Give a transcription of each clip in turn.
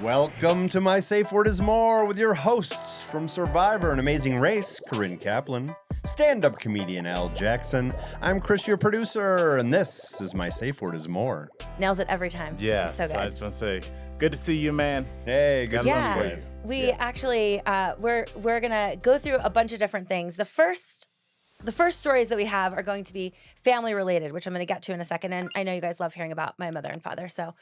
Welcome to My Safe Word Is More with your hosts from Survivor and Amazing Race, Corinne Kaplan, stand-up comedian Al Jackson. I'm Chris, your producer, and this is My Safe Word Is More. Nails it every time. Yeah, so good. I just want to say, good to see you, man. Hey, good to see you guys. We actually, we're going to go through a bunch of different things. The first stories that we have are going to be family related, which I'm going to get to in a second. And I know you guys love hearing about my mother and father, so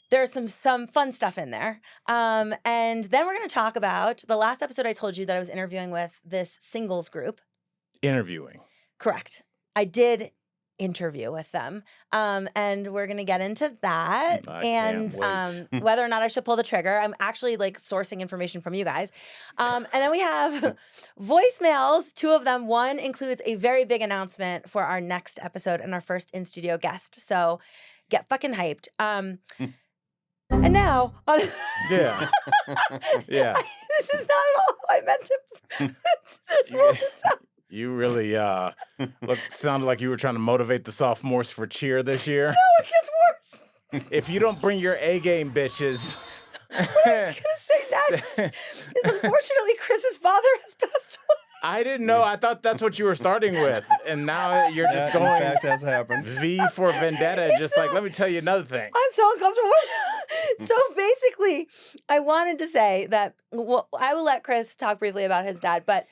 there's some fun stuff in there. And then we're going to talk about the last episode. I told you that I was interviewing with this singles group. Interviewing. Correct. I did interview with them. And we're going to get into that and whether or not I should pull the trigger. I'm actually like sourcing information from you guys. And then we have voicemails, 2 of them. One includes a very big announcement for our next episode and our first in-studio guest. So get fucking hyped. And now, Yeah. this is not at all how I meant to just roll this out. You really sounded like you were trying to motivate the sophomores for cheer this year. No, it gets worse. If you don't bring your A game, bitches. What I was going to say next is unfortunately Chris's father has passed away. I didn't know. I thought that's what you were starting with. And now you're just going. In fact, has happened. V for Vendetta. Just like, let me tell you another thing. I'm so uncomfortable. So basically, I wanted to say that I will let Chris talk briefly about his dad, but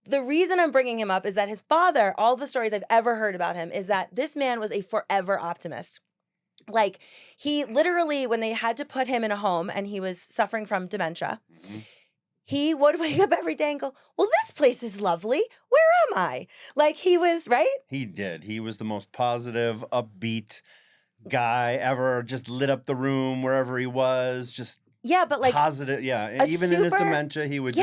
the reason I'm bringing him up is that his father, all the stories I've ever heard about him, is that this man was a forever optimist. Like, he literally, when they had to put him in a home and he was suffering from dementia, he would wake up every day and go, well, this place is lovely. Where am I? Like, he was, right? He did. He was the most positive, upbeat guy ever. Just lit up the room wherever he was. Just but like positive. Yeah. Even in his dementia, he would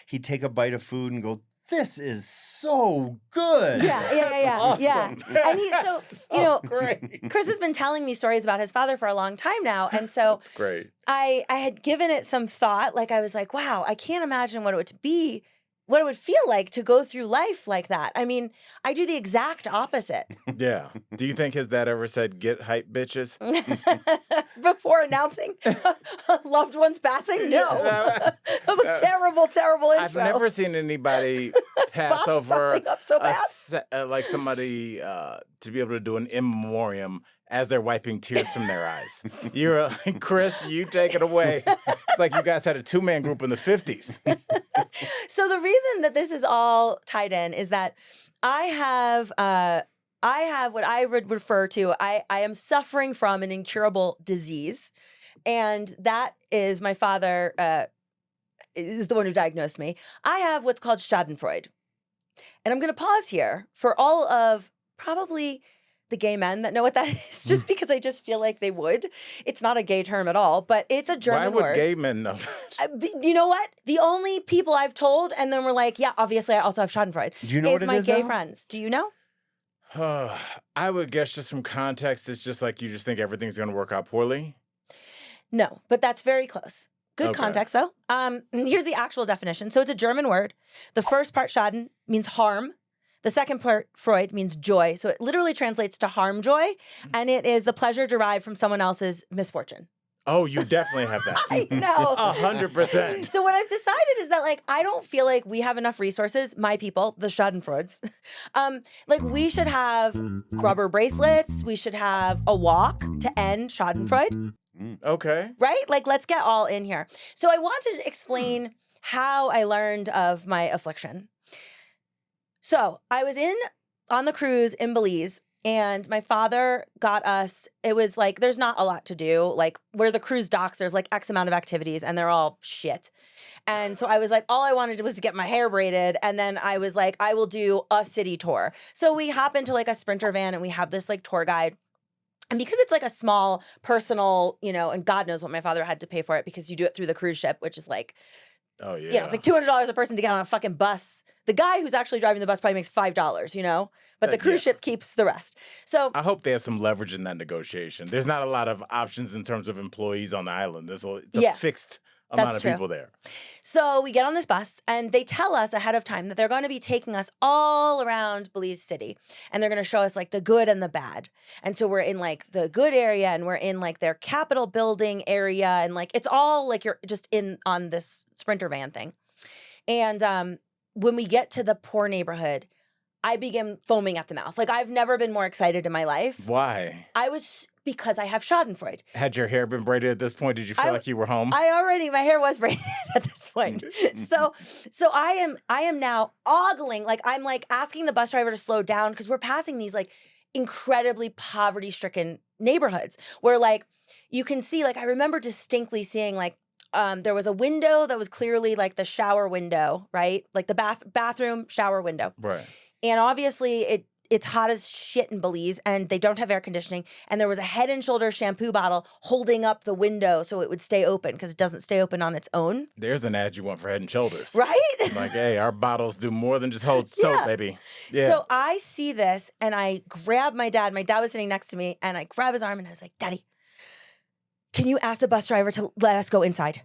he'd take a bite of food and go, this is so good. Yeah. Awesome. And Great. Chris has been telling me stories about his father for a long time now. And so That's great. I had given it some thought. Like, I was like, wow, I can't imagine what it would feel like to go through life like that. I mean, I do the exact opposite. Yeah. Do you think his dad ever said, get hype, bitches? Before announcing a loved one's passing? No. That was a terrible, terrible intro. I've never seen anybody pass Botch over something up so bad. like somebody to be able to do an in memoriam as they're wiping tears from their eyes. You're Chris, you take it away. It's like you guys had a 2-man group in the 50s. So the reason that this is all tied in is that I have what I would refer to, I am suffering from an incurable disease. And that is my father is the one who diagnosed me. I have what's called schadenfreude. And I'm going to pause here for all of probably the gay men that know what that is, just because I just feel like they would. It's not a gay term at all, but it's a German word. Why would gay men know that? You know what? The only people I've told, and then we're like, yeah, obviously I also have schadenfreude. Do you know what it my is, gay Al? friends. Do you know? I would guess just from context, it's just like you just think everything's going to work out poorly. No, but that's very close. Good Okay. context, though. Here's the actual definition. So it's a German word. The first part, Schaden, means harm. The second part, Freud, means joy. So it literally translates to harm joy, and it is the pleasure derived from someone else's misfortune. Oh, you definitely have that. I know. 100%. So what I've decided is that, like, I don't feel like we have enough resources, my people, the Schadenfreudes. Like, we should have rubber bracelets. We should have a walk to end Schadenfreude. Okay. Right? Like, let's get all in here. So I wanted to explain how I learned of my affliction. So I was on the cruise in Belize, and my father got us, it was like, there's not a lot to do. Like, where the cruise docks, there's like X amount of activities, and they're all shit. And so I was like, all I wanted was to get my hair braided. And then I was like, I will do a city tour. So we hop into like a Sprinter van, and we have this like tour guide. And because it's like a small personal, and God knows what my father had to pay for it, because you do it through the cruise ship, which is like, Oh, yeah. It's like $200 a person to get on a fucking bus. The guy who's actually driving the bus probably makes $5, but the cruise ship keeps the rest. So I hope they have some leverage in that negotiation. There's not a lot of options in terms of employees on the island. It's a fixed amount of true. people there. So we get on this bus and they tell us ahead of time that they're going to be taking us all around Belize City and they're going to show us like the good and the bad. And so we're in like the good area and we're in like their Capitol building area and like it's all like you're just in on this Sprinter van thing. And when we get to the poor neighborhood, I begin foaming at the mouth. Like I've never been more excited in my life. Why? Because I have schadenfreude. Had your hair been braided at this point? Did you feel like you were home? My hair was braided at this point. So I am now ogling. Like I'm like asking the bus driver to slow down because we're passing these like incredibly poverty-stricken neighborhoods where like you can see, like I remember distinctly seeing like there was a window that was clearly like the shower window, right? Like the bathroom shower window. Right. And obviously it's hot as shit in Belize and they don't have air conditioning. And there was a Head and Shoulders shampoo bottle holding up the window so it would stay open because it doesn't stay open on its own. There's an ad you want for Head and Shoulders. Right? Like, hey, our bottles do more than just hold soap, baby. Yeah. So I see this and I grab my dad. My dad was sitting next to me and I grab his arm and I was like, Daddy, can you ask the bus driver to let us go inside?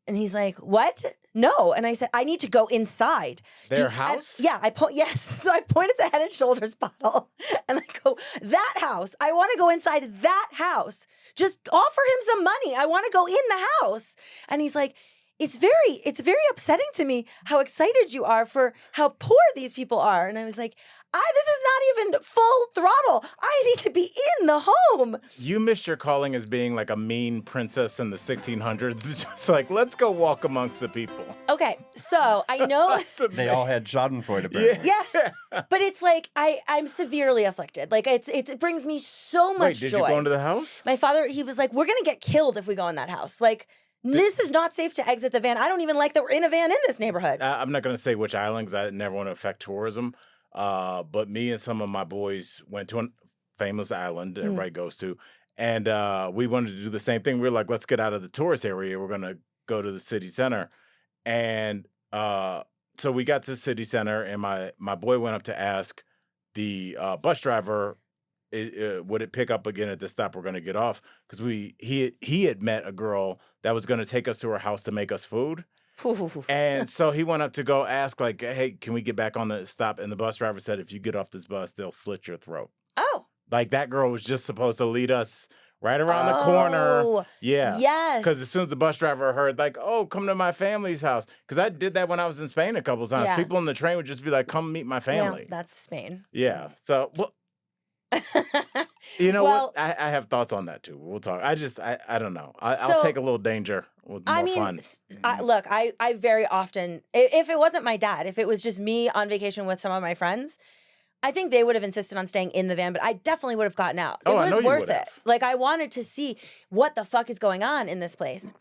And he's like, what? No. And I said, I need to go inside. Their house? Yes. So I point at the Head and Shoulders bottle and I go, that house. I want to go inside that house. Just offer him some money. I want to go in the house. And he's like, it's very upsetting to me how excited you are for how poor these people are. And I was like, this is not even full throttle. I need to be in the home. You missed your calling as being like a mean princess in the 1600s. Just like, let's go walk amongst the people. Okay, so I know They all had schadenfreude, apparently. yes, but it's like I'm severely afflicted. Like it brings me so much Wait, did joy. you go into the house? My father, he was like, we're gonna get killed if we go in that house. Like this is not safe to exit the van. I don't even like that we're in a van in this neighborhood. I'm not going to say which island because I never want to affect tourism. But me and some of my boys went to a famous island that everybody goes to. And we wanted to do the same thing. We were like, let's get out of the tourist area. We're going to go to the city center. And so we got to the city center and my boy went up to ask the bus driver, would it pick up again at the stop we're going to get off? Because he had met a girl that was going to take us to her house to make us food. And so he went up to go ask, like, hey, can we get back on the stop? And the bus driver said, if you get off this bus, they'll slit your throat. Oh. Like that girl was just supposed to lead us right around the corner. Yeah. Yes. Because as soon as the bus driver heard, like, oh, come to my family's house. Because I did that when I was in Spain a couple of times. Yeah. People on the train would just be like, come meet my family. Yeah, that's Spain. Yeah. So, well, you know what? I have thoughts on that too. We'll talk. I don't know. I'll take a little danger with more fun. Look, I very often, if it wasn't my dad, if it was just me on vacation with some of my friends, I think they would have insisted on staying in the van, but I definitely would have gotten out. It was worth it. Like I wanted to see what the fuck is going on in this place.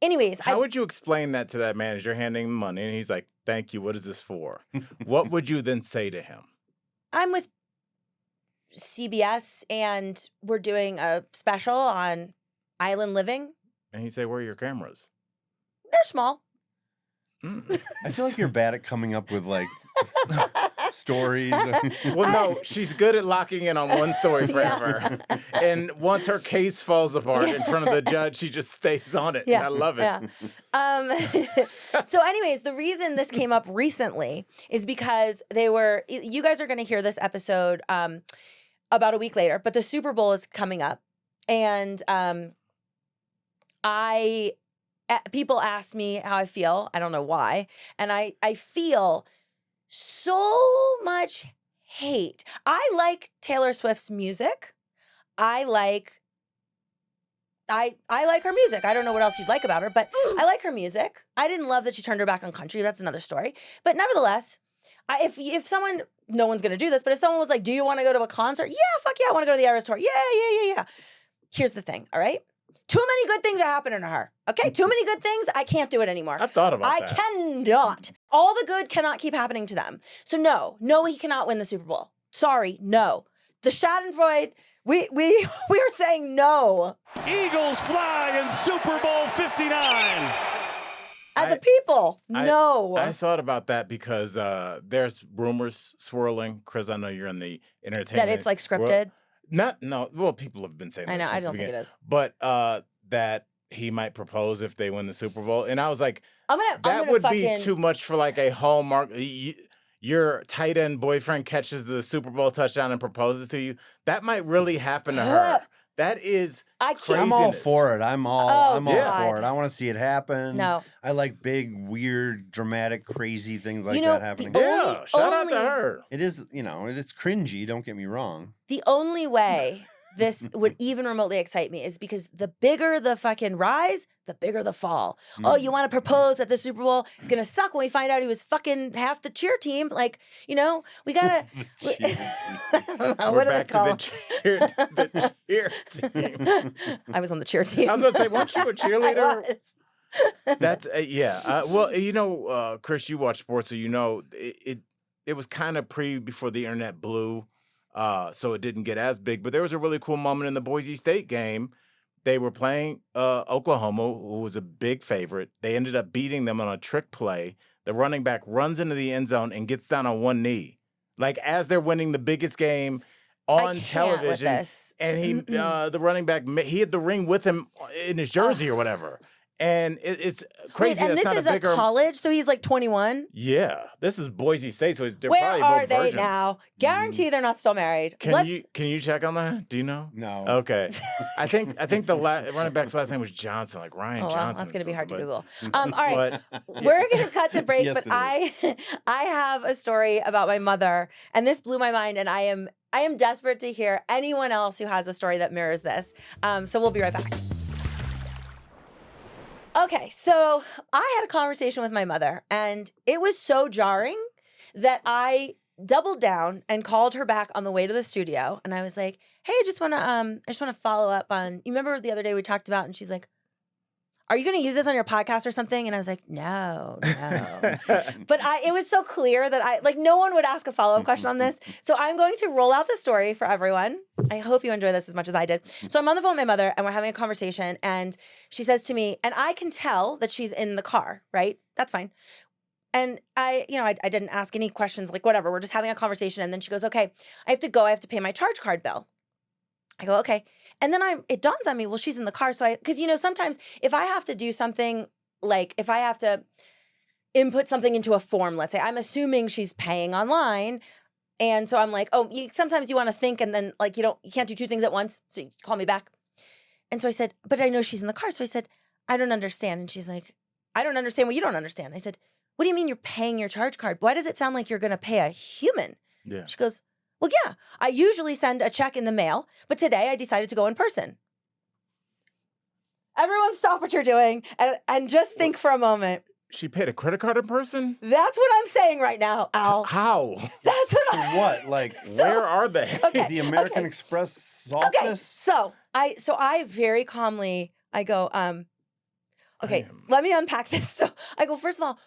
Anyways, how would you explain that to that manager handing him money and he's like, "Thank you. What is this for?" What would you then say to him? I'm with CBS and we're doing a special on island living. And he'd say, where are your cameras? They're small. I feel like you're bad at coming up with like stories. Well, no, she's good at locking in on one story forever. And once her case falls apart in front of the judge, she just stays on it. Yeah. I love it. Yeah. So anyways, the reason this came up recently is because you guys are going to hear this episode about a week later, but the Super Bowl is coming up. And people ask me how I feel. I don't know why. And I feel so much hate. I like Taylor Swift's music. I like her music. I don't know what else you'd like about her, but I like her music. I didn't love that she turned her back on country. That's another story. But nevertheless, if someone, no one's going to do this, but if someone was like, do you want to go to a concert? Yeah, fuck yeah, I want to go to the Eras Tour. Yeah. Here's the thing, all right? Too many good things are happening to her. Okay, too many good things. I can't do it anymore. I've thought about that. I cannot. All the good cannot keep happening to them. So no, he cannot win the Super Bowl. Sorry, no. The Schadenfreude, we are saying no. Eagles fly in Super Bowl 59. As a people, no. I thought about that because there's rumors swirling. Chris, I know you're in the entertainment. That it's like scripted? Well, people have been saying that. I know, I since don't the think it beginning. is. But that he might propose if they win the Super Bowl. And I was like, I'm that gonna would fucking, be too much for like a Hallmark. Your tight end boyfriend catches the Super Bowl touchdown and proposes to you. That might really happen to her. That is craziness. I'm all for it. I'm all God. for it. I want to see it happen. No. I like big, weird, dramatic, crazy things like You know, that happening. Yeah, shout out to her. It is, it's cringy. Don't get me wrong. The only way this would even remotely excite me is because the bigger the fucking rise, the bigger the fall. Oh, you want to propose at the Super Bowl? It's going to suck when we find out he was fucking half the cheer team. Like, we got to... We're back to the cheer team. I was on the cheer team. I was going to say, weren't you a cheerleader? I was. That's, yeah. Well, Chris, you watch sports, so it was kind of before the internet blew. So it didn't get as big, but there was a really cool moment in the Boise State game. They were playing Oklahoma, who was a big favorite. They ended up beating them on a trick play. The running back runs into the end zone and gets down on one knee, like as they're winning the biggest game on television. With this. And the running back, he had the ring with him in his jersey or whatever. And it's crazy. Wait, and this is a college, so he's like 21? Yeah. This is Boise State, so they're Where probably are both they virgins. now? Guarantee they're not still married. Can you check on that? Do you know? No. Okay. I think the running back's last name was Johnson, like Ryan Johnson. Well, that's going to be hard to Google. But, All right. We're going to cut to break, Yes, but I have a story about my mother, and this blew my mind, and I am desperate to hear anyone else who has a story that mirrors this. So we'll be right back. Okay, so I had a conversation with my mother, and it was so jarring that I doubled down and called her back on the way to the studio, and I was like, "Hey, I just want to follow up on. You remember the other day we talked about?" And she's like, "Are you going to use this on your podcast or something?" And I was like, "No." But it was so clear that no one would ask a follow-up question on this. So I'm going to roll out the story for everyone. I hope you enjoy this as much as I did. So I'm on the phone with my mother, and we're having a conversation, and she says to me, and I can tell that she's in the car, right? That's fine. And I didn't ask any questions, like whatever. We're just having a conversation, and then she goes, "Okay, I have to go. I have to pay my charge card bill." I go, "Okay." And then it dawns on me, well, she's in the car. So because sometimes if I have to do something, like if I have to input something into a form, let's say, I'm assuming she's paying online. And so I'm like, oh, sometimes you want to think, and then like, you can't do two things at once. So you call me back. And so I said, but I know she's in the car. So I said, I don't understand. And she's like, I don't understand what you don't understand. I said, what do you mean you're paying your charge card? Why does it sound like you're going to pay a human? Yeah. She goes, well, yeah, I usually send a check in the mail, but today I decided to go in person. Everyone stop what you're doing and just think for a moment. She paid a credit card in person? That's what I'm saying right now, Al. How? That's what What? Like, where are they? Okay, the American Express office? Okay, so I very calmly, I go, okay, let me unpack this. So I go, first of all,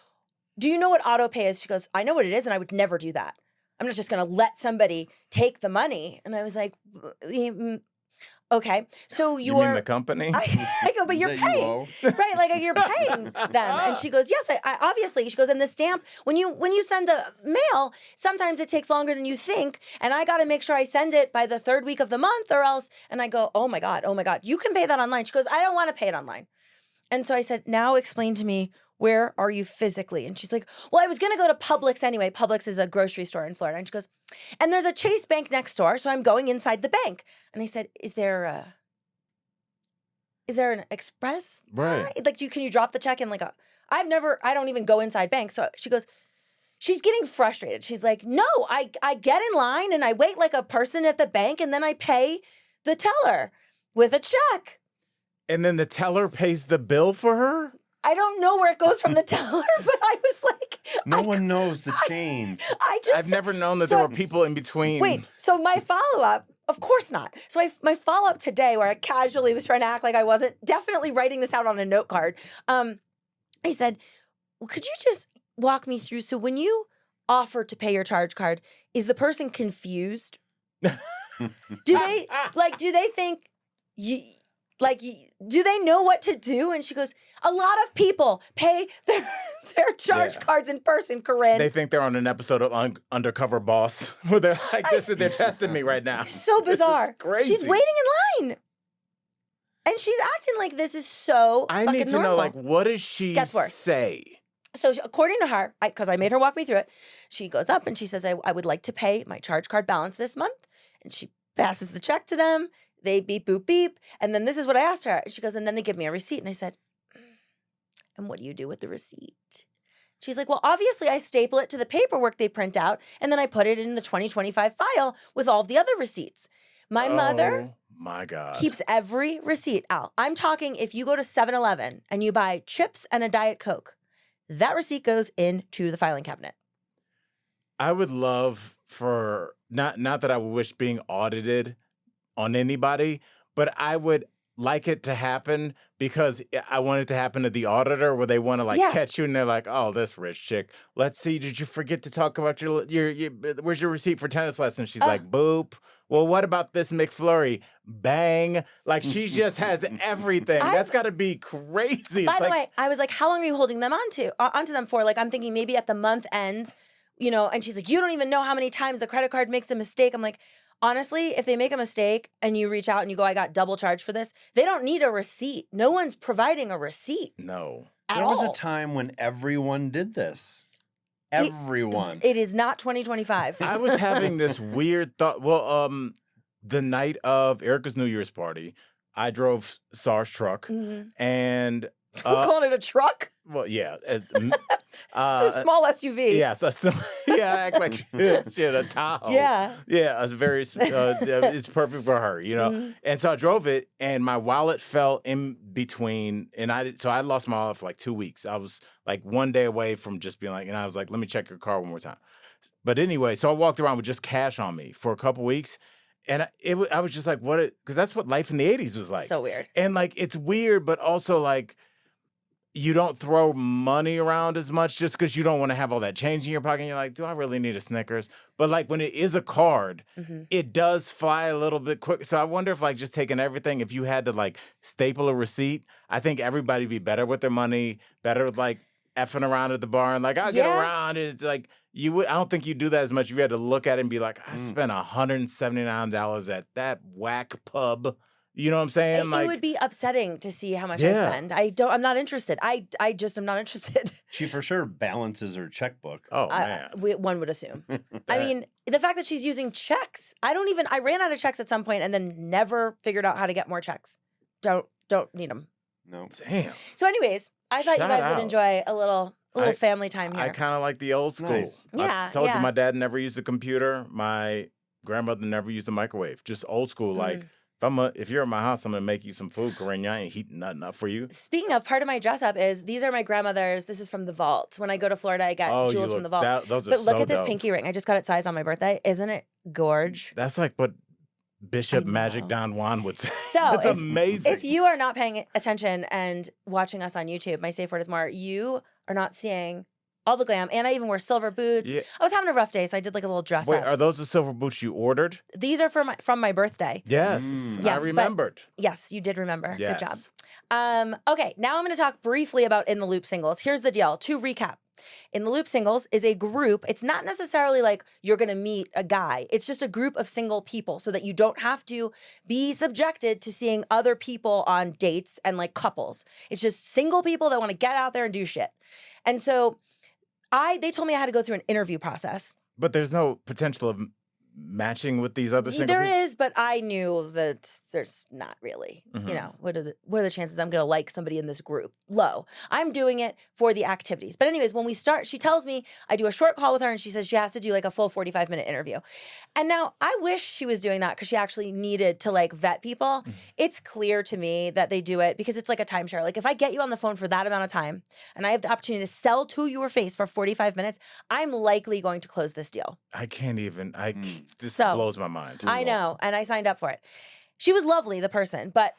do you know what auto pay is? She goes, I know what it is, and I would never do that. I'm not just going to let somebody take the money. And I was like, okay. So you mean the company? I go, but you're paying, right? Like you're paying them. And she goes, yes, I obviously. She goes, and the stamp, when you send a mail, sometimes it takes longer than you think. And I got to make sure I send it by the third week of the month or else. And I go, oh my God, you can pay that online. She goes, I don't want to pay it online. And so I said, now explain to me, where are you physically? And she's like, well, I was going to go to Publix anyway. Publix is a grocery store in Florida. And she goes, and there's a Chase Bank next door, so I'm going inside the bank. And I said, is there an express? Right. Like, can you drop the check in I don't even go inside banks. So she goes, she's getting frustrated. She's like, no, I get in line and I wait like a person at the bank and then I pay the teller with a check. And then the teller pays the bill for her? I don't know where it goes from the teller, but I was like... No one knows the chain. I've never known that there were people in between. Wait, so my follow-up, of course not. So my follow-up today, where I casually was trying to act like I wasn't definitely writing this out on a note card, I said, well, could you just walk me through? So when you offer to pay your charge card, is the person confused? Do they think... do they know what to do? And she goes, a lot of people pay their charge cards in person, Corinne. They think they're on an episode of Undercover Boss where they're like, they're testing me right now. So bizarre. It's crazy. She's waiting in line. And she's acting like this is so I fucking need to normal. know, like, what does she Gets worse. say? So according to her, because I made her walk me through it, she goes up and she says, I would like to pay my charge card balance this month. And she passes the check to them. They beep, boop, beep. And then this is what I asked her. And she goes, and then they give me a receipt. And I said, and what do you do with the receipt? She's like, well, obviously I staple it to the paperwork they print out. And then I put it in the 2025 file with all of the other receipts. My mother my God. keeps every receipt, Al. I'm talking if you go to 7-Eleven and you buy chips and a Diet Coke, that receipt goes into the filing cabinet. I would love for, not that I would wish being audited on anybody, but I would like it to happen because I want it to happen to the auditor where they want to like catch you and they're like, oh, this rich chick. Let's see, did you forget to talk about your where's your receipt for tennis lessons? She's like, boop. Well, what about this McFlurry? Bang. Like she just has everything. That's got to be crazy. By the way, I was like, how long are you holding them onto them for? Like, I'm thinking maybe at the month end, you know, and she's like, you don't even know how many times the credit card makes a mistake. I'm like, honestly, if they make a mistake and you reach out and you go, I got double charged for this, they don't need a receipt. No one's providing a receipt. No. There was a time when everyone did this. Everyone. It is not 2025. I was having this weird thought. Well, the night of Erica's New Year's party, I drove Sar's truck and We're calling it a truck? well, yeah. It's a small SUV. Yeah, yeah, act like shit, a Tahoe. Yeah. Yeah, it's very, it's perfect for her, you know? And so I drove it, and my wallet fell in between, and so I lost my wallet for like 2 weeks. I was like one day away from just being like, and I was like, let me check your car one more time. But anyway, so I walked around with just cash on me for a couple weeks, and I was just like, what? Because that's what life in the 80s was like. So weird. And like, it's weird, but also like, you don't throw money around as much just because you don't want to have all that change in your pocket. And you're like, do I really need a Snickers? But like when it is a card, it does fly a little bit quick. So I wonder if like just taking everything, if you had to like staple a receipt, I think everybody'd be better with their money, better with like effing around at the bar and like, I'll get around. It's like I don't think you do that as much. If you had to look at it and be like, I spent $179 at that whack pub. You know what I'm saying? It would be upsetting to see how much I spend. I'm not interested. I just am not interested. She for sure balances her checkbook. Oh, man. One would assume. I mean, the fact that she's using checks. I ran out of checks at some point and then never figured out how to get more checks. Don't need them. No. Damn. So anyways, I thought you guys would enjoy a little family time here. I kind of like the old school. Nice. I told you my dad never used a computer. My grandmother never used a microwave. Just old school. Like, if you're at my house, I'm going to make you some food, Corinne. I ain't heating nothing up for you. Speaking of, part of my dress up is, these are my grandmother's. This is from the vault. When I go to Florida, I get jewels from the vault. Those are but look so at this dope. pinky ring. I just got it sized on my birthday. Isn't it gorge? That's like what Bishop Magic Don Juan would say. So That's amazing. If you are not paying attention and watching us on YouTube, my safe word is more, you are not seeing all the glam. And I even wear silver boots. Yeah. I was having a rough day, so I did like a little dress Wait, up. are those the silver boots you ordered? These are from my birthday. Yes. Yes, I remembered. Yes, you did remember. Yes. Good job. Okay, now I'm going to talk briefly about In the Loop singles. Here's the deal. To recap. In the Loop singles is a group. It's not necessarily like you're going to meet a guy. It's just a group of single people so that you don't have to be subjected to seeing other people on dates and like couples. It's just single people that want to get out there and do shit. And so they told me I had to go through an interview process. But there's no potential of matching with these other single There people? is, but I knew that there's not really. You know, what are the chances I'm going to like somebody in this group? Low. I'm doing it for the activities. But anyways, when we start, she tells me, I do a short call with her and she says she has to do like a full 45-minute interview. And now I wish she was doing that because she actually needed to like vet people. It's clear to me that they do it because it's like a timeshare. Like if I get you on the phone for that amount of time and I have the opportunity to sell to your face for 45 minutes, I'm likely going to close this deal. I can't even. This So, blows my mind. I know, and I signed up for it. She was lovely, the person, but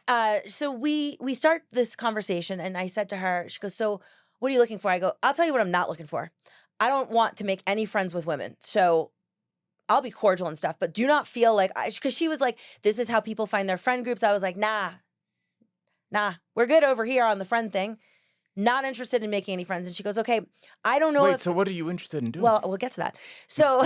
so we start this conversation, and I said to her, she goes, "So, what are you looking for?" I go, "I'll tell you what I'm not looking for. I don't want to make any friends with women, so I'll be cordial and stuff, but do not feel like," because she was like, "This is how people find their friend groups." I was like, "Nah, we're good over here on the friend thing. Not interested in making any friends." And she goes, "Okay, I don't know Wait, so what are you interested in doing? Well, we'll get to that. So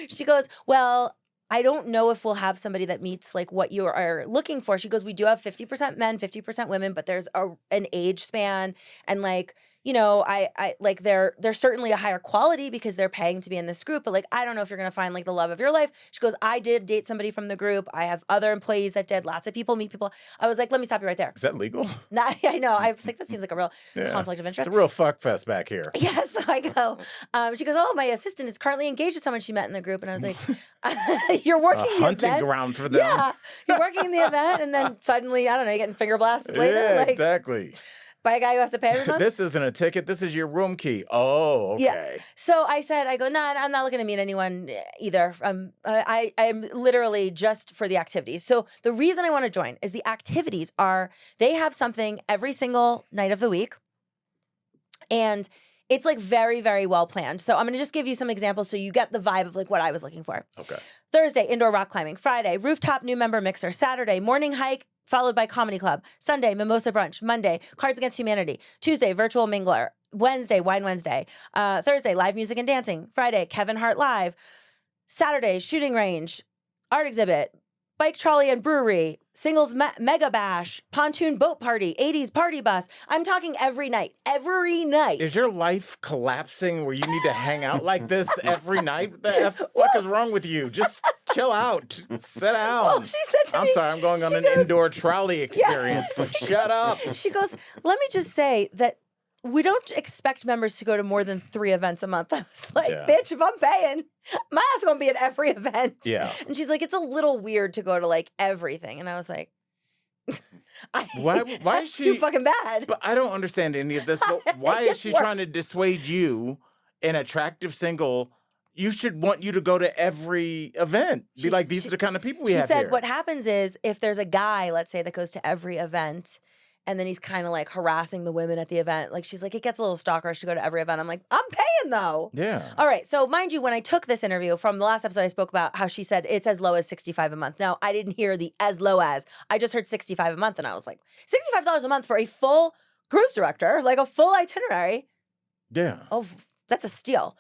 she goes, "Well, I don't know if we'll have somebody that meets like what you are looking for. She goes, we do have 50% men, 50% women, but there's an age span and like, you know, I like they're certainly a higher quality because they're paying to be in this group, but like I don't know if you're gonna find like the love of your life. She goes, I did date somebody from the group. I have other employees that did. Lots of people meet people. I was like, let me stop you right there. Is that legal? I know. I was like, that seems like a real conflict of interest. It's a real fuck fest back here. Yeah, so I go. She goes, oh, my assistant is currently engaged with someone she met in the group, and I was like, you're working the hunting event. ground for them. Yeah, you're working the event, and then suddenly, I don't know, you're getting finger blasted later. Yeah, like, exactly. By a guy who has to pay every month? This isn't a ticket. This is your room key. Oh, okay. Yeah. So I said, nah, I'm not looking to meet anyone either. I'm literally just for the activities. So the reason I want to join is the activities they have something every single night of the week. And it's like very, very well planned. So I'm going to just give you some examples so you get the vibe of like what I was looking for. Okay. Thursday, indoor rock climbing. Friday, rooftop new member mixer. Saturday, morning hike followed by comedy club. Sunday, mimosa brunch. Monday, Cards Against Humanity. Tuesday, virtual mingler. Wednesday, Wine Wednesday. Thursday, live music and dancing. Friday, Kevin Hart live. Saturday, shooting range, art exhibit, bike trolley and brewery, singles mega bash, pontoon boat party, 80s party bus. I'm talking every night. Every night. Is your life collapsing where you need to hang out like this every night? What the fuck is wrong with you? Just chill out. Sit down. Well, she said to I'm me, sorry, I'm going on an indoor trolley experience. Like, shut up. She goes, let me just say that we don't expect members to go to more than 3 events a month. I was like, bitch, if I'm paying, my ass gonna be at every event. Yeah. And she's like, it's a little weird to go to like everything. And I was like, why is she too fucking bad? But I don't understand any of this. But why is she trying to dissuade you, an attractive single? You should want you to go to every event. Be like, these are the kind of people we have here. She said, here. what happens is if there's a guy, let's say, that goes to every event, and then he's kind of like harassing the women at the event. Like she's like, it gets a little stalkerish to go to every event. I'm like, I'm paying though. Yeah. All right. So mind you, when I took this interview from the last episode, I spoke about how she said it's as low as $65 a month. Now I didn't hear the as low as. I just heard $65 a month, and I was like, $65 a month for a full cruise director, like a full itinerary. Yeah. Oh, that's a steal.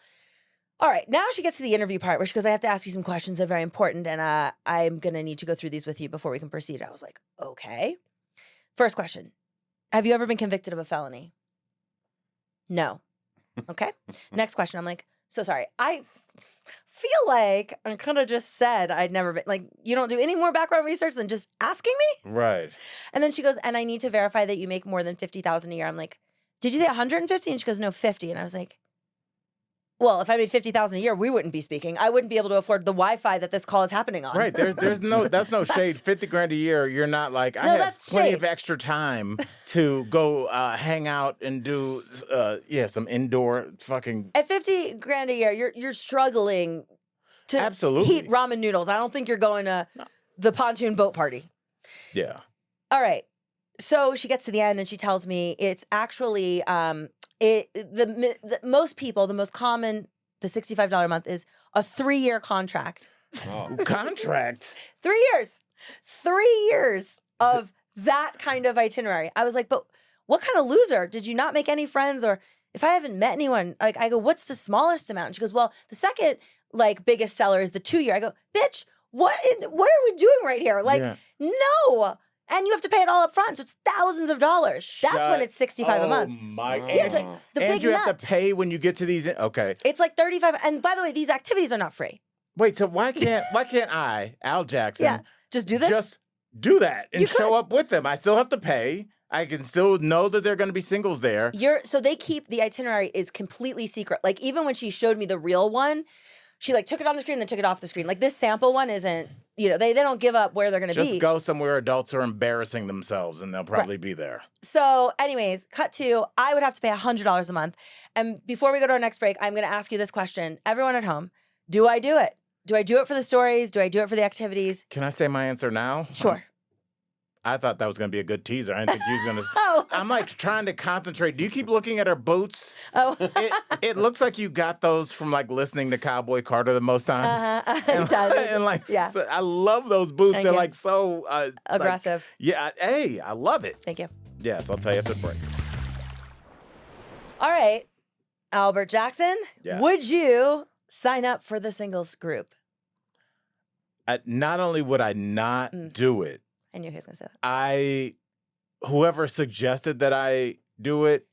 All right. Now she gets to the interview part where she goes, I have to ask you some questions that are very important, and I'm gonna need to go through these with you before we can proceed. I was like, okay. First question. Have you ever been convicted of a felony? No. Okay. Next question. I'm like, so sorry. I feel like I could have just said I'd never been, like, you don't do any more background research than just asking me? Right. And then she goes, and I need to verify that you make more than $50,000 a year. I'm like, did you say 150? And she goes, no, 50. And I was like, well, if I made $50,000 a year, we wouldn't be speaking. I wouldn't be able to afford the Wi-Fi that this call is happening on. Right. That's no shade. 50 grand a year. You're not like, I have plenty of extra time to go hang out and do some indoor fucking. At 50 grand a year, you're struggling to Absolutely. heat ramen noodles. I don't think you're going to the pontoon boat party. Yeah. All right. So she gets to the end and she tells me it's actually most people, the most common, the $65 a month is a 3-year contract. Oh. Contract? 3 years. 3 years of that kind of itinerary. I was like, but what kind of loser? Did you not make any friends? Or if I haven't met anyone, like I go, what's the smallest amount? And she goes, well, the second like biggest seller is the 2-year. I go, bitch, what are we doing right here? Like, no. And you have to pay it all up front, so it's thousands of dollars. That's when it's $65 a month. Oh my! Yeah, it's like the and big you nut. have to pay when you get to these. Okay. It's like $35. And by the way, these activities are not free. Wait, so why can't I, Al Jackson, just do this? Just do that and show up with them. I still have to pay. I can still know that they're going to be singles there. So they keep the itinerary is completely secret. Like even when she showed me the real one, she like took it on the screen, then took it off the screen. Like this sample one isn't. They don't give up where they're going to be. Just go somewhere adults are embarrassing themselves, and they'll probably be there. So, anyways, cut to I would have to pay $100 a month. And before we go to our next break, I'm going to ask you this question. Everyone at home, do I do it? Do I do it for the stories? Do I do it for the activities? Can I say my answer now? Sure. I thought that was going to be a good teaser. I didn't think you was going to. Oh. I'm like trying to concentrate. Do you keep looking at her boots? Oh. It looks like you got those from like listening to Cowboy Carter the most times. It does. And like, yeah. I love those boots. Thank They're you. like so aggressive. Hey, I love it. Thank you. Yes, I'll tell you after the break. All right, Albert Jackson, Yes. would you sign up for the singles group? not only would I not do it, I knew he was going to say that. Whoever suggested that I do it,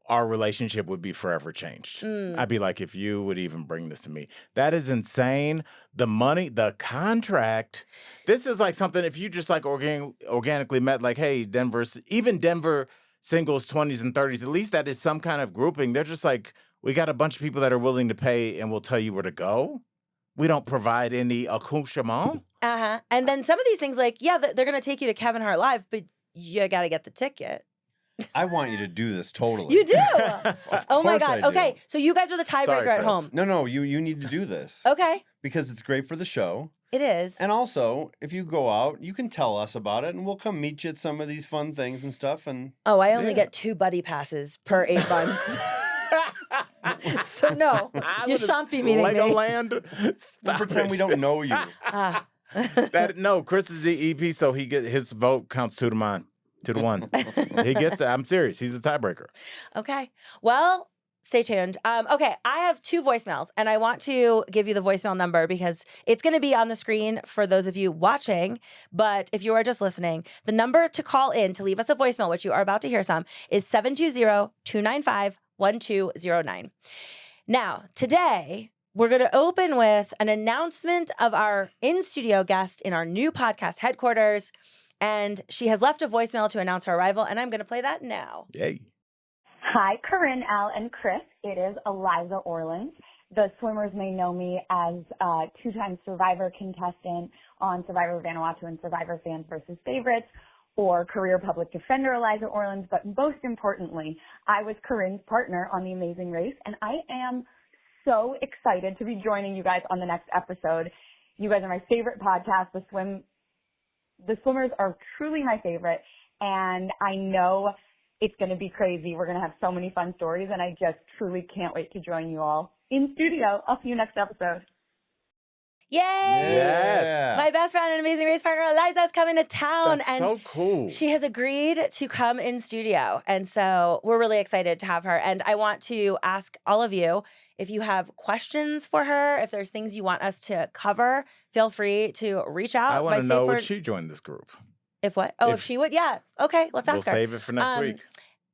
our relationship would be forever changed. I'd be like, if you would even bring this to me. That is insane. The money, the contract, this is like something, if you just like organically met, like, hey, Denver singles 20s and 30s, at least that is some kind of grouping. They're just like, we got a bunch of people that are willing to pay and will tell you where to go. We don't provide any accouchement. And then some of these things, like, yeah, they're going to take you to Kevin Hart Live, but you got to get the ticket. I want you to do this totally. You do? Oh my God. Okay, so you guys are the tiebreaker at home. No, you need to do this. Okay. Because it's great for the show. It is. And also, if you go out, you can tell us about it, and we'll come meet you at some of these fun things and stuff. And I only get 2 buddy passes per 8 months. So no, you shan't be meeting me. Legoland. We'll pretend we don't know you. No, Chris is the EP, so his vote counts 2 to mine. 2 to 1. He gets it. I'm serious. He's a tiebreaker. Okay. Well, stay tuned. Okay, I have 2 voicemails, and I want to give you the voicemail number because it's going to be on the screen for those of you watching. But if you are just listening, the number to call in to leave us a voicemail, which you are about to hear some, is 720-295-1209. Now, today, we're going to open with an announcement of our in-studio guest in our new podcast headquarters. And she has left a voicemail to announce her arrival, and I'm going to play that now. Yay. Hi, Corinne, Al, and Chris. It is Eliza Orland. The swimmers may know me as a 2-time Survivor contestant on Survivor Vanuatu and Survivor Fans vs. Favorites, or career public defender Eliza Orland. But most importantly, I was Corinne's partner on The Amazing Race, and I am so excited to be joining you guys on the next episode. You guys are my favorite podcast. The swimmers are truly my favorite, and I know it's going to be crazy. We're going to have so many fun stories, and I just truly can't wait to join you all in studio. I'll see you next episode. Yay! Yes. My best friend and Amazing Race partner, Eliza, is coming to town. That's and so cool. She has agreed to come in studio, and so we're really excited to have her. And I want to ask all of you, if you have questions for her, if there's things you want us to cover, feel free to reach out. I want to know, would she join this group? If what? Oh, if she would? Yeah. Okay, let's ask her. We'll save it for next week.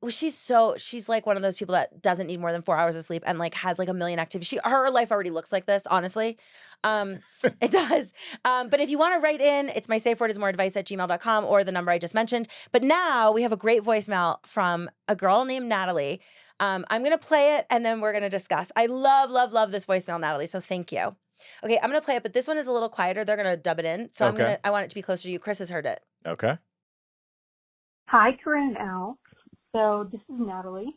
Well, she's like one of those people that doesn't need more than 4 hours of sleep and like has like a million activities. Her life already looks like this, honestly. It does. But if you want to write in, it's mysafewordismoreadvice@gmail.com or the number I just mentioned. But now we have a great voicemail from a girl named Natalie. I'm going to play it and then we're going to discuss. I love, love, love this voicemail, Natalie. So thank you. Okay, I'm going to play it, but this one is a little quieter. They're going to dub it in. So I want it to be closer to you. Chris has heard it. Okay. Hi, Corinne and Al. So this is Natalie.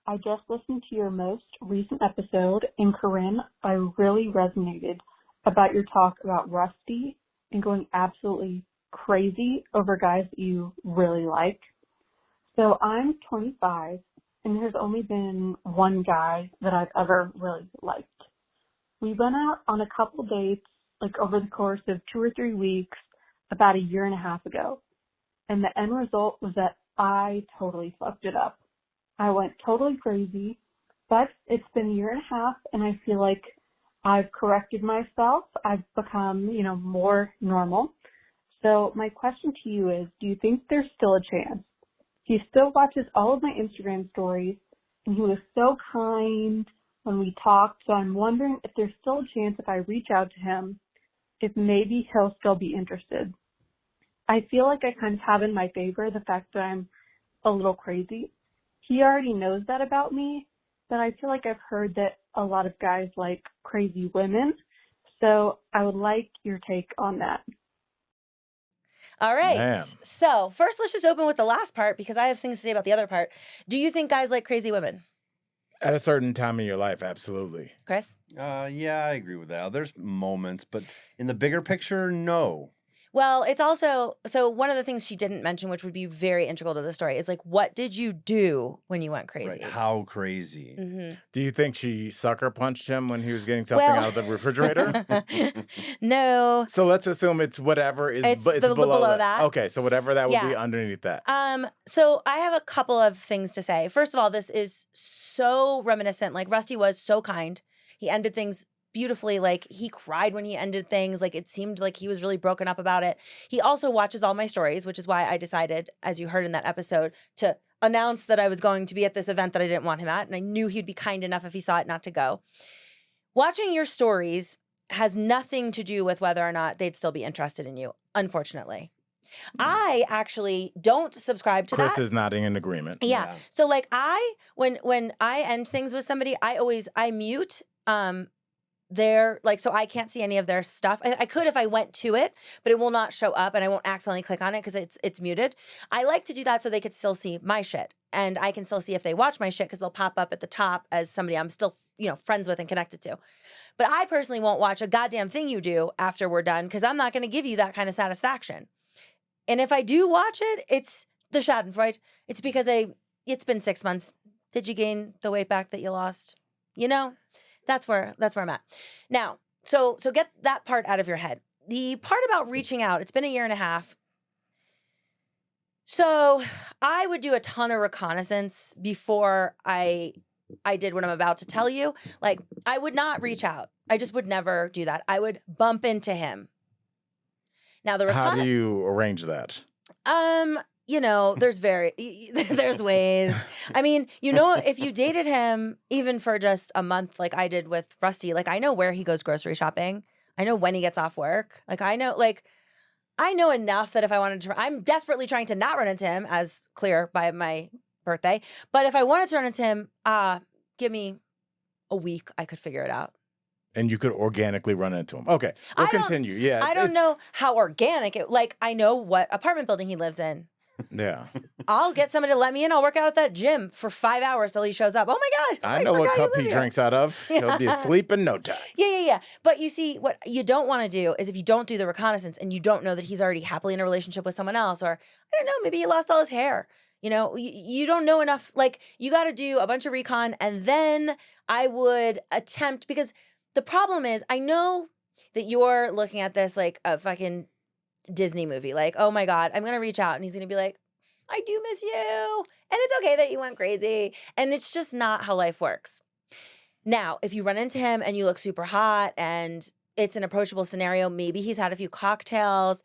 I just listened to your most recent episode, and Corinne, I really resonated about your talk about Rusty and going absolutely crazy over guys that you really like. So I'm 25, and there's only been one guy that I've ever really liked. We went out on a couple dates, like over the course of 2 or 3 weeks, about a year and a half ago. And the end result was that I totally fucked it up. I went totally crazy, but it's been a year and a half, and I feel like I've corrected myself. I've become, more normal. So my question to you is, do you think there's still a chance? He still watches all of my Instagram stories, and he was so kind when we talked, so I'm wondering if there's still a chance if I reach out to him, if maybe he'll still be interested. I feel like I kind of have in my favor the fact that I'm a little crazy. He already knows that about me, but I feel like I've heard that a lot of guys like crazy women. So I would like your take on that. All right. Man. So first, let's just open with the last part because I have things to say about the other part. Do you think guys like crazy women? At a certain time in your life, absolutely. Chris? Yeah, I agree with that. There's moments, but in the bigger picture, no. Well, it's also, so one of the things she didn't mention, which would be very integral to the story, is like, what did you do when you went crazy? Right. How crazy? Mm-hmm. Do you think she sucker punched him when he was getting something out of the refrigerator? No. So let's assume it's whatever is It's it's below that. Okay, so whatever that would Yeah. be underneath that. So I have a couple of things to say. First of all, this is so reminiscent. Like Rusty was so kind. He ended things beautifully. Like, he cried when he ended things. Like, it seemed like he was really broken up about it. He also watches all my stories, which is why I decided, as you heard in that episode, to announce that I was going to be at this event that I didn't want him at. And I knew he'd be kind enough if he saw it not to go. Watching your stories has nothing to do with whether or not they'd still be interested in you, unfortunately. I actually don't subscribe to that. Chris is nodding in agreement. Yeah. So like when I end things with somebody, I mute their, like, so I can't see any of their stuff. I could if I went to it, but it will not show up and I won't accidentally click on it because it's muted. I like to do that so they could still see my shit. And I can still see if they watch my shit because they'll pop up at the top as somebody I'm still, friends with and connected to. But I personally won't watch a goddamn thing you do after we're done because I'm not going to give you that kind of satisfaction. And if I do watch it, it's the schadenfreude. It's because it's been 6 months. Did you gain the weight back that you lost? That's where I'm at. Now, so get that part out of your head. The part about reaching out, it's been a year and a half. So I would do a ton of reconnaissance before I did what I'm about to tell you. Like, I would not reach out. I just would never do that. I would bump into him. Now, how do you arrange that? There's there's ways. I mean, if you dated him even for just a month, like I did with Rusty, like I know where he goes grocery shopping. I know when he gets off work. Like I know enough that if I wanted to, I'm desperately trying to not run into him, as clear by my birthday. But if I wanted to run into him, give me a week, I could figure it out. And you could organically run into him. Okay, we'll continue. Yeah, I don't know how organic I know what apartment building he lives in. Yeah. I'll get somebody to let me in. I'll work out at that gym for 5 hours till he shows up. Oh my gosh. I know what cup he drinks out of. Yeah. He'll be asleep in no time. Yeah. But you see, what you don't want to do is if you don't do the reconnaissance and you don't know that he's already happily in a relationship with someone else, or I don't know, maybe he lost all his hair. You don't know enough. Like, you got to do a bunch of recon, and then I would attempt, because the problem is, I know that you're looking at this like a fucking Disney movie. Like, oh my God, I'm going to reach out and he's going to be like, I do miss you. And it's okay that you went crazy. And it's just not how life works. Now, if you run into him and you look super hot and it's an approachable scenario, maybe he's had a few cocktails,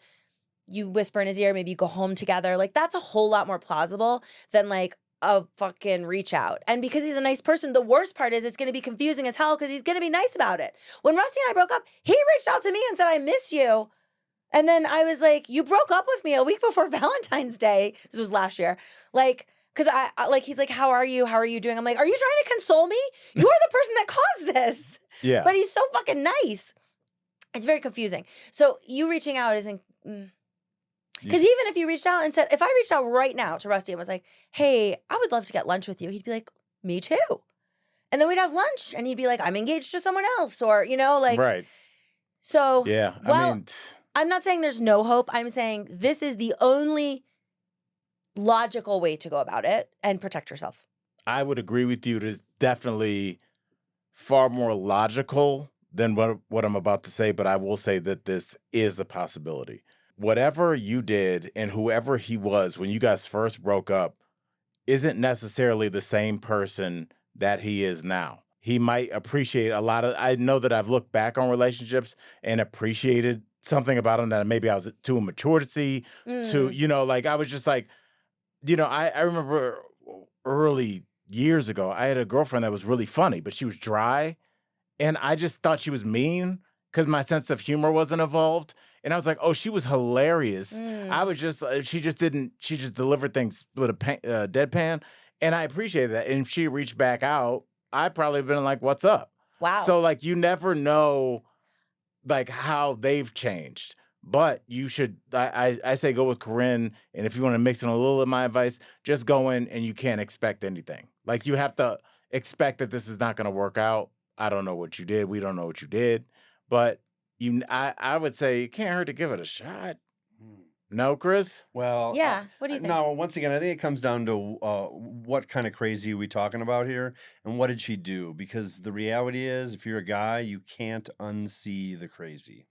you whisper in his ear, maybe you go home together. Like, that's a whole lot more plausible than like a fucking reach out. And because he's a nice person, the worst part is it's going to be confusing as hell because he's going to be nice about it. When Rusty and I broke up, he reached out to me and said, I miss you. And then I was like, you broke up with me a week before Valentine's Day. This was last year. Like, because he's like, how are you? How are you doing? I'm like, are you trying to console me? You're the person that caused this. Yeah. But he's so fucking nice. It's very confusing. So you reaching out isn't... Because even if you reached out and said, if I reached out right now to Rusty and was like, hey, I would love to get lunch with you, he'd be like, me too. And then we'd have lunch and he'd be like, I'm engaged to someone else, or, Right. So, yeah, I'm not saying there's no hope. I'm saying this is the only logical way to go about it and protect yourself. I would agree with you. It is definitely far more logical than what I'm about to say, but I will say that this is a possibility. Whatever you did and whoever he was when you guys first broke up isn't necessarily the same person that he is now. He might appreciate a lot of, I know that I've looked back on relationships and appreciated something about him that maybe I was too immature to see, I was just like, I remember early years ago, I had a girlfriend that was really funny, but she was dry. And I just thought she was mean because my sense of humor wasn't evolved. And I was like, oh, she was hilarious. I was just, she just delivered things with a deadpan. And I appreciated that. And if she reached back out, I'd probably been like, what's up? Wow. So like, you never know like how they've changed. But you should, I say go with Corinne. And if you want to mix in a little of my advice, just go in and you can't expect anything. Like, you have to expect that this is not going to work out. I don't know what you did. We don't know what you did. But I would say it can't hurt to give it a shot. No, Chris? Well, yeah. What do you think? No, once again, I think it comes down to what kind of crazy are we talking about here and what did she do? Because the reality is, if you're a guy, you can't unsee the crazy.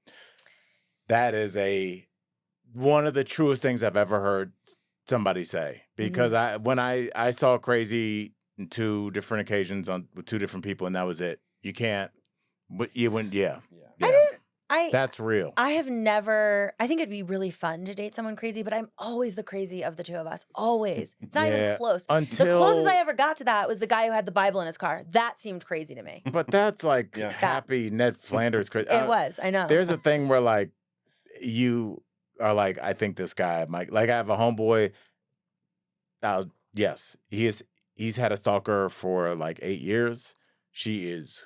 That is one of the truest things I've ever heard somebody say. Because when I saw crazy in 2 different occasions with 2 different people, and that was it. You can't But you wouldn't, yeah. That's real. I have never. I think it'd be really fun to date someone crazy, but I'm always the crazy of the two of us. Always. It's not even close. The closest I ever got to that was the guy who had the Bible in his car. That seemed crazy to me. But that's like happy Ned Flanders crazy. It was. I know. There's a thing where like you are like, I think this guy might. Like I have a homeboy. Yes, he's had a stalker for like 8 years. She is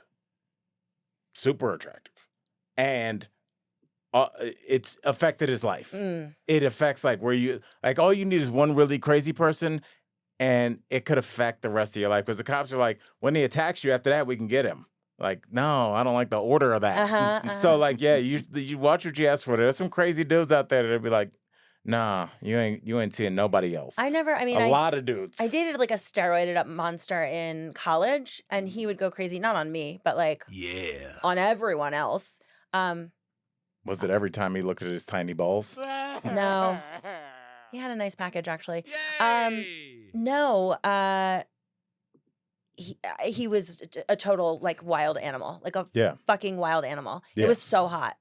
super attractive. And it's affected his life. It affects like where you like all you need is one really crazy person, and it could affect the rest of your life. Because the cops are like, when he attacks you, after that we can get him. Like, no, I don't like the order of that. So like, yeah, you watch what you ask for. There's some crazy dudes out there that'll be like, nah, you ain't seeing nobody else. A lot of dudes. I dated like a steroided up monster in college, and he would go crazy, not on me, but like on everyone else. Was it every time he looked at his tiny balls? No. He had a nice package, actually. He was a total like wild animal, like a fucking wild animal. It was so hot.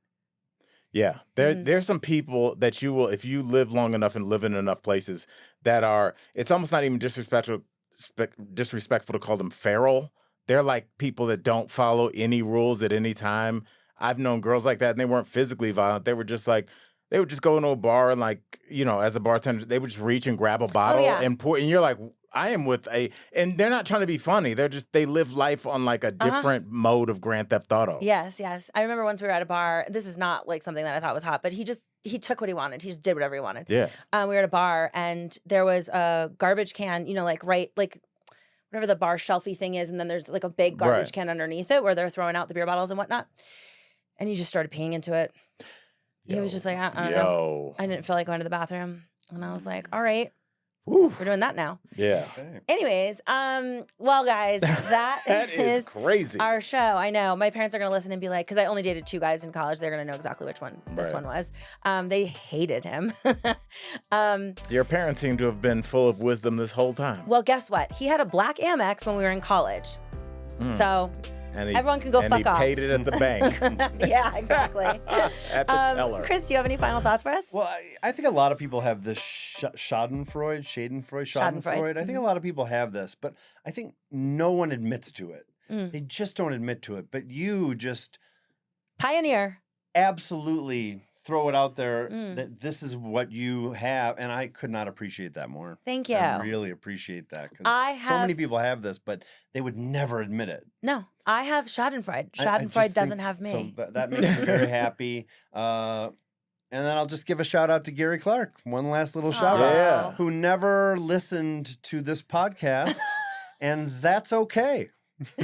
Yeah, there's some people that you will, if you live long enough and live in enough places that are, it's almost not even disrespectful to call them feral. They're like people that don't follow any rules at any time. I've known girls like that, and they weren't physically violent. They were just like, they would just go into a bar and like, you know, as a bartender, they would just reach and grab a bottle and pour, and you're like, I am with and they're not trying to be funny. They live life on like a different mode of Grand Theft Auto. Yes. I remember once we were at a bar. This is not like something that I thought was hot, but he took what he wanted. He just did whatever he wanted. Yeah. We were at a bar, and there was a garbage can, you know, like whatever the bar shelfy thing is, and then there's like a big garbage can underneath it where they're throwing out the beer bottles and whatnot. And he just started peeing into it. He was just like, I don't know. I didn't feel like going to the bathroom. And I was like, all right. We're doing that now. Yeah. Okay. Anyways, well, guys, that is crazy. Our show. I know. My parents are going to listen and be like, because I only dated 2 guys in college. They're going to know exactly which one this one was. They hated him. Your parents seem to have been full of wisdom this whole time. Well, guess what? He had a black Amex when we were in college. So everyone can go fuck off. And he paid it at the bank. Yeah, exactly. At the teller. Chris, do you have any final thoughts for us? Well, I think a lot of people have this schadenfreude. I think a lot of people have this, but I think no one admits to it. They just don't admit to it. But you just pioneer. Absolutely throw it out there that this is what you have, and I could not appreciate that more. Thank you. I really appreciate that, because so many people have this, but they would never admit it. No, I have schadenfreude. Schadenfreude doesn't have me. So that makes me very happy. And then I'll just give a shout out to Gary Clark. One last little shout out. Who never listened to this podcast, and that's okay.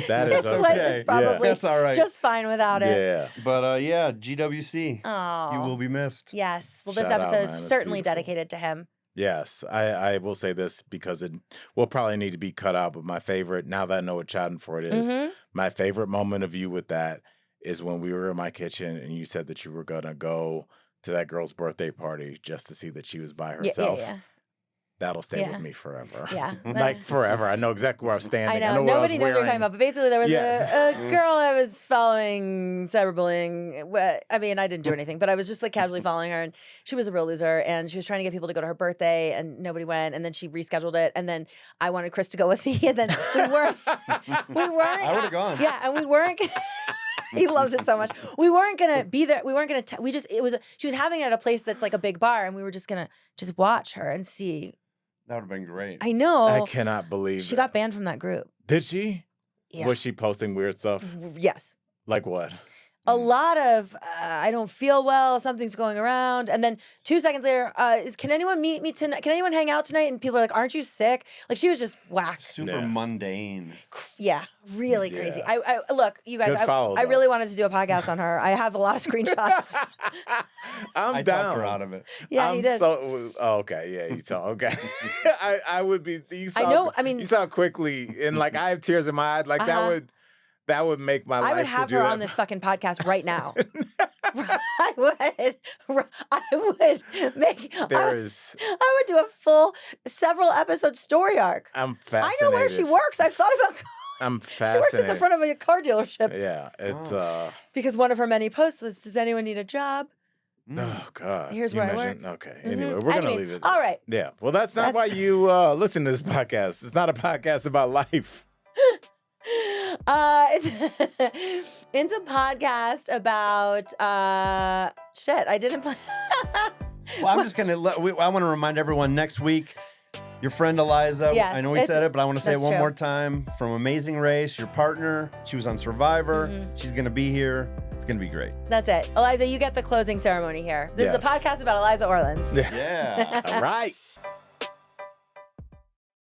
That is okay. Life is probably that's all right. just fine without it. Yeah. But GWC. Aww. You will be missed. Yes. Well, this Shout out, episode man. is That's certainly beautiful. dedicated to him. Yes, I will say this because it will probably need to be cut out, but my favorite, now that I know what schadenfreude is, my favorite moment of you with that is when we were in my kitchen and you said that you were going to go to that girl's birthday party just to see that she was by herself. Yeah. That'll stay with me forever. Yeah. Like forever. I know exactly where I was standing. I know. Nobody knows what you're talking about. But basically, there was a girl I was following, cyberbullying. I mean, I didn't do anything, but I was just like casually following her. And she was a real loser. And she was trying to get people to go to her birthday. And nobody went. And then she rescheduled it. And then I wanted Chris to go with me. And then we weren't. I would have gone. Yeah. And we weren't. He loves it so much. We weren't gonna be there. We weren't gonna. She was having it at a place that's like a big bar, and we were just gonna watch her and see. That would have been great. I know. I cannot believe she got banned from that group. Did she? Yeah. Was she posting weird stuff? Yes. Like what? A lot of I don't feel well. Something's going around, and then 2 seconds later, can anyone meet me tonight? Can anyone hang out tonight? And people are like, "Aren't you sick?" Like she was just whacked. Super mundane. Yeah, really crazy. I look, you guys. I really wanted to do a podcast on her. I have a lot of screenshots. I talked her out of it. Yeah, you did. Okay, yeah, you saw. Okay, I would be. I know. I mean, you saw quickly, and like I have tears in my eyes. Like that would make my life. I would have her on this fucking podcast right now. I would make. I would do a full several episode story arc. I'm fascinated. I know where she works. I've thought about I'm She fascinated. works at the front of a car dealership Yeah, it's because one of her many posts was, "Does anyone need a job?" oh god. Here's Can you where I imagine? Okay. Mhm. Anyway, we're gonna Anyways, leave it. all right. Yeah. Well, that's not why That's- you listen to this podcast. It's not a podcast about life. It's a podcast about shit. I didn't play. Well, I'm just gonna. I want to remind everyone next week. Your friend Eliza. Yes, I know we said it, but I want to say it that's one true. more time. From Amazing Race, your partner. She was on Survivor. Mm-hmm. She's gonna be here. It's gonna be great. That's it. Eliza, you get the closing ceremony here. This is a Yes. podcast about Eliza Orleans. Yeah. All right.